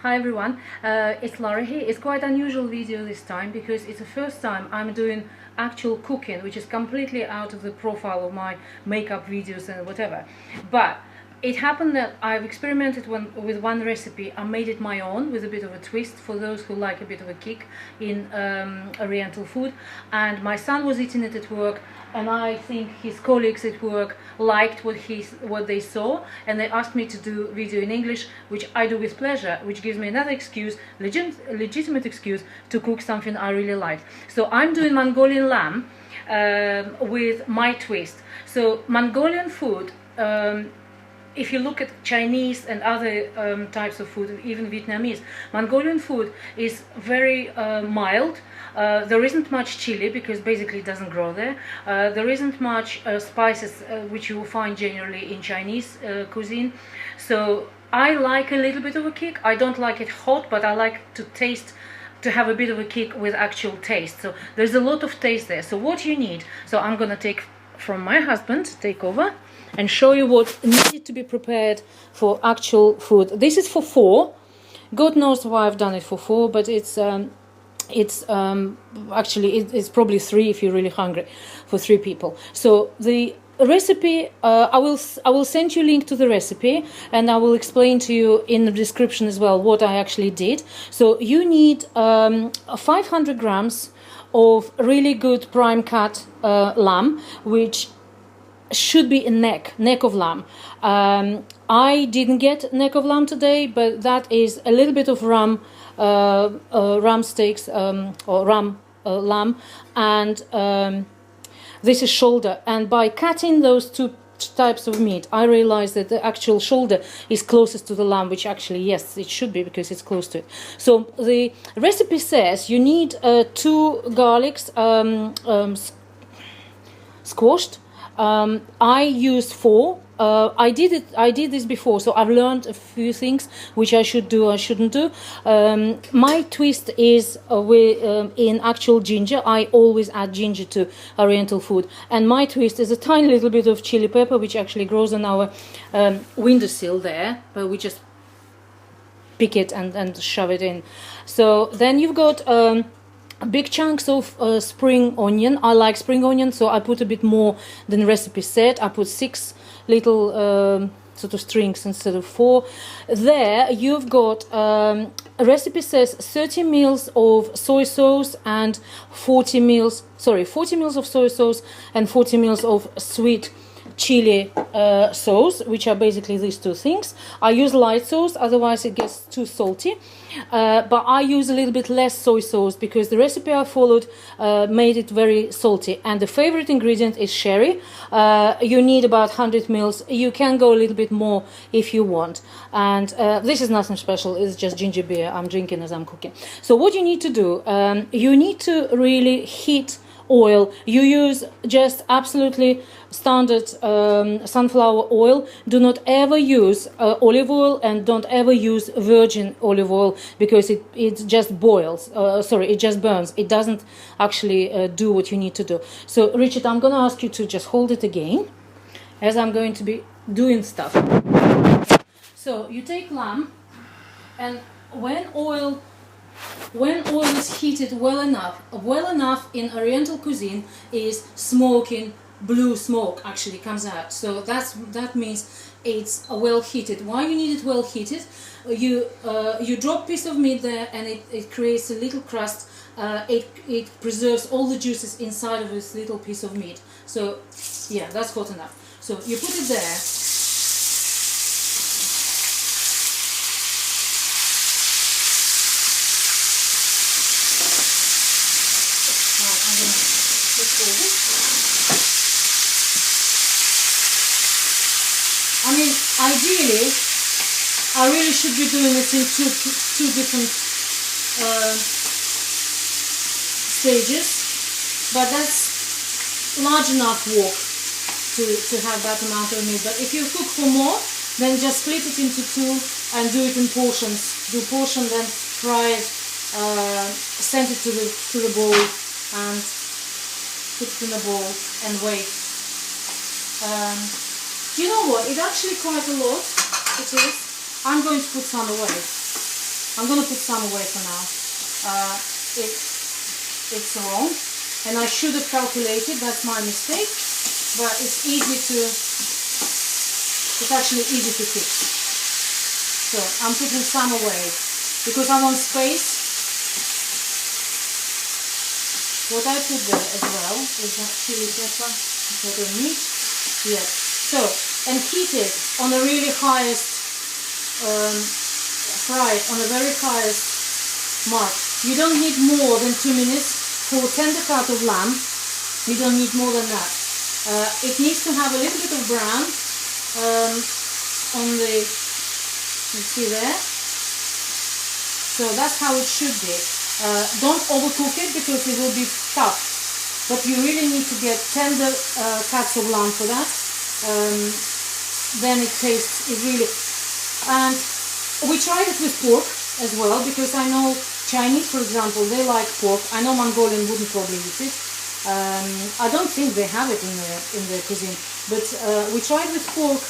Hi everyone, it's Lara here. It's quite unusual video this time because it's the first time I'm doing actual cooking, which is completely out of the profile of my makeup videos and whatever. But it happened that I've experimented with one recipe. I made it my own with a bit of a twist for those who like a bit of a kick in Oriental food. And my son was eating it at work, and I think his colleagues at work liked what they saw, and they asked me to do video in English, which I do with pleasure, which gives me another excuse, legitimate excuse to cook something I really like. So I'm doing Mongolian lamb with my twist. So Mongolian food, if you look at Chinese and other types of food, even Vietnamese, Mongolian food is very mild. There isn't much chili because basically it doesn't grow there. There isn't much spices which you will find generally in Chinese cuisine. So I like a little bit of a kick. I don't like it hot, but I like to have a bit of a kick with actual taste. So there's a lot of taste there. So what you need, so I'm gonna take from my husband, take over and show you what needed to be prepared for actual food. This is for 4. God knows why I've done it for 4, but it's actually it's probably 3 if you're really hungry, for 3 people. So the recipe, I will send you a link to the recipe, and I will explain to you in the description as well what I actually did. So you need 500 grams of really good prime cut lamb, which should be a neck of lamb. I didn't get neck of lamb today, but that is a little bit of ram steaks or lamb, and this is shoulder. And by cutting those 2 types of meat, I realized that the actual shoulder is closest to the lamb, which actually, yes, it should be because it's close to it. So the recipe says you need 2 garlics squashed. I used 4. I did this before, so I've learned a few things which I should do, I shouldn't do. My twist is in actual ginger. I always add ginger to Oriental food, and my twist is a tiny little bit of chili pepper, which actually grows on our windowsill there, but we just pick it and shove it in. So then you've got big chunks of spring onion. I like spring onion, so I put a bit more than recipe said. I put 6 little sort of strings instead of 4. There you've got a recipe says 30 mils of soy sauce and 40 mils of soy sauce and 40 mils of sweet chili sauce, which are basically these 2 things. I use light sauce, otherwise it gets too salty, but I use a little bit less soy sauce because the recipe I followed made it very salty. And the favorite ingredient is sherry. You need about 100 mils. You can go a little bit more if you want. And this is nothing special, it's just ginger beer I'm drinking as I'm cooking. So what you need to do, you need to really heat oil. You use just absolutely standard sunflower oil. Do not ever use olive oil, and don't ever use virgin olive oil because it just boils. It just burns. It doesn't actually do what you need to do. So Richard, I'm going to ask you to just hold it again as I'm going to be doing stuff. So you take lamb, and when oil is heated well enough in Oriental cuisine is smoking, blue smoke actually comes out. So that means it's well heated. Why you need it well heated? You drop a piece of meat there, and it creates a little crust. It preserves all the juices inside of this little piece of meat. So yeah, that's hot enough. So you put it there. I mean, ideally, I really should be doing it in two different stages, but that's large enough wok to have that amount of meat. But if you cook for more, then just split it into 2 and do it in portions. Do portion, then fry it, send it to the bowl, and put it in a bowl and wait. You know what? It's actually quite a lot. It is. I'm going to put some away. I'm going to put some away for now. It's wrong, and I should have calculated. That's my mistake, but it's actually easy to fix. So I'm putting some away because I want space. What I put there as well is that chili pepper that I need. Yes. So, and heat it on the really highest, fry it on the very highest mark. You don't need more than 2 minutes for tender cut of lamb. You don't need more than that. It needs to have a little bit of brown on the, you see there? So that's how it should be. Don't overcook it because it will be tough. But you really need to get tender cuts of lamb for that. Then it tastes, it really... And we tried it with pork as well, because I know Chinese, for example, they like pork. I know Mongolian wouldn't probably eat it. I don't think they have it in their cuisine. But we tried with pork.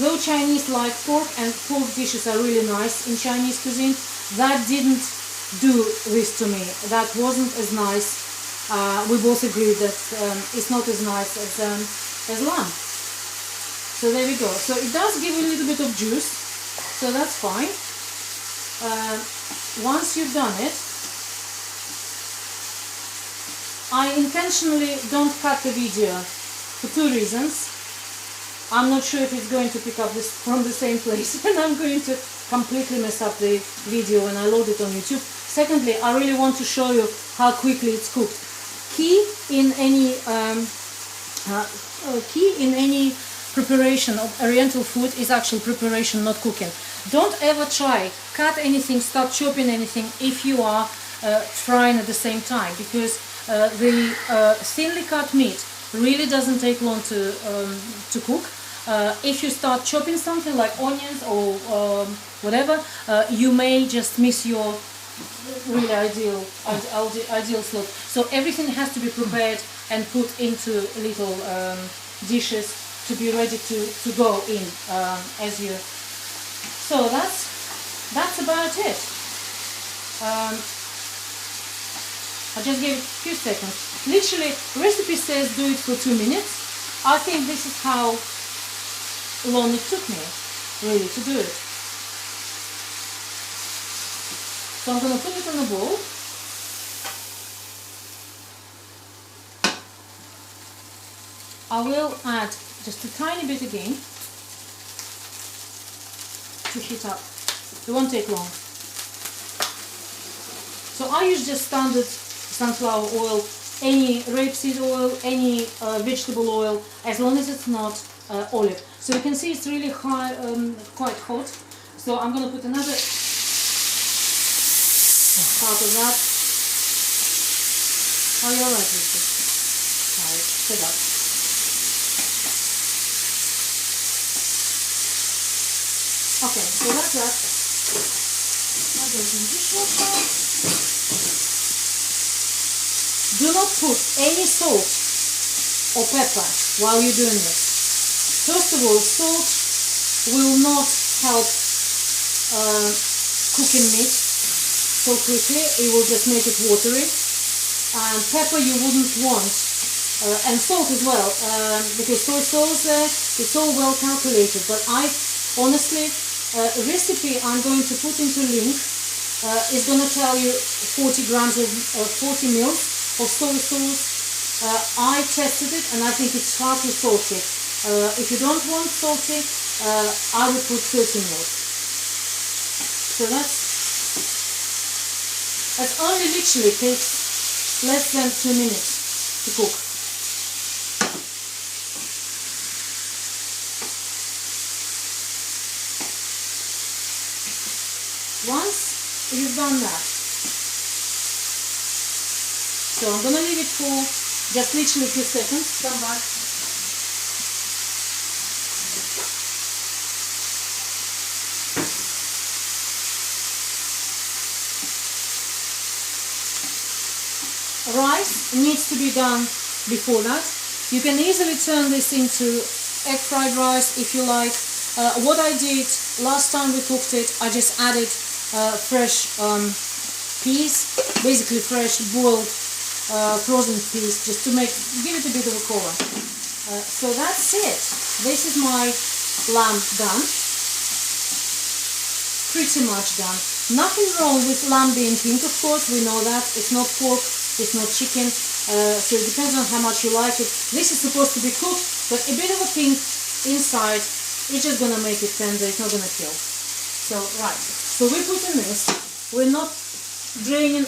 Though Chinese like pork and pork dishes are really nice in Chinese cuisine, that didn't do this to me. That wasn't as nice. We both agreed that it's not as nice as lamb. So there we go. So it does give a little bit of juice, so that's fine. Once you've done it, I intentionally don't cut the video for 2 reasons. I'm not sure if it's going to pick up this from the same place, and I'm going to completely mess up the video when I load it on YouTube. Secondly, I really want to show you how quickly it's cooked. Key in any preparation of Oriental food is actual preparation, not cooking. Don't ever try cut anything, start chopping anything if you are frying at the same time, because the thinly cut meat really doesn't take long to cook. If you start chopping something like onions or whatever, you may just miss your really ideal slope. So everything has to be prepared and put into little dishes to be ready to go in as you. So that's about it. I just gave it a few seconds. Literally, recipe says do it for 2 minutes. I think this is how long it took me really to do it. So I'm going to put it on a bowl. I will add just a tiny bit again to heat up. It won't take long. So I use just standard sunflower oil, any rapeseed oil, any vegetable oil, as long as it's not olive. So you can see it's really high, quite hot. So I'm going to put another part of that. Are you alright with this? Alright, sit up. Okay, so that's that. I'll go to the dishwasher. Do not put any salt or pepper while you're doing this. First of all, salt will not help cooking meat so quickly. It will just make it watery. And pepper you wouldn't want. And salt as well, because soy sauce there, it's all well calculated. But I honestly, recipe I'm going to put into link is going to tell you 40 grams of 40 mils of soy sauce. I tested it and I think it's far too salty. If you don't want salty, I would put 30 mils. So that only literally takes less than 2 minutes to cook. Once you've done that, so I'm going to leave it for just literally a few seconds. Come back. Rice needs to be done before that. You can easily turn this into egg fried rice if you like. What I did last time we cooked it, I just added fresh peas, basically fresh boiled frozen peas, just to give it a bit of a color. So that's it. This is my lamb done. Pretty much done. Nothing wrong with lamb being pink, of course, we know that. It's not pork, it's not chicken, so it depends on how much you like it. This is supposed to be cooked, but a bit of a pink inside, it's just gonna make it tender, it's not gonna kill. So, right, so we put in this, we're not draining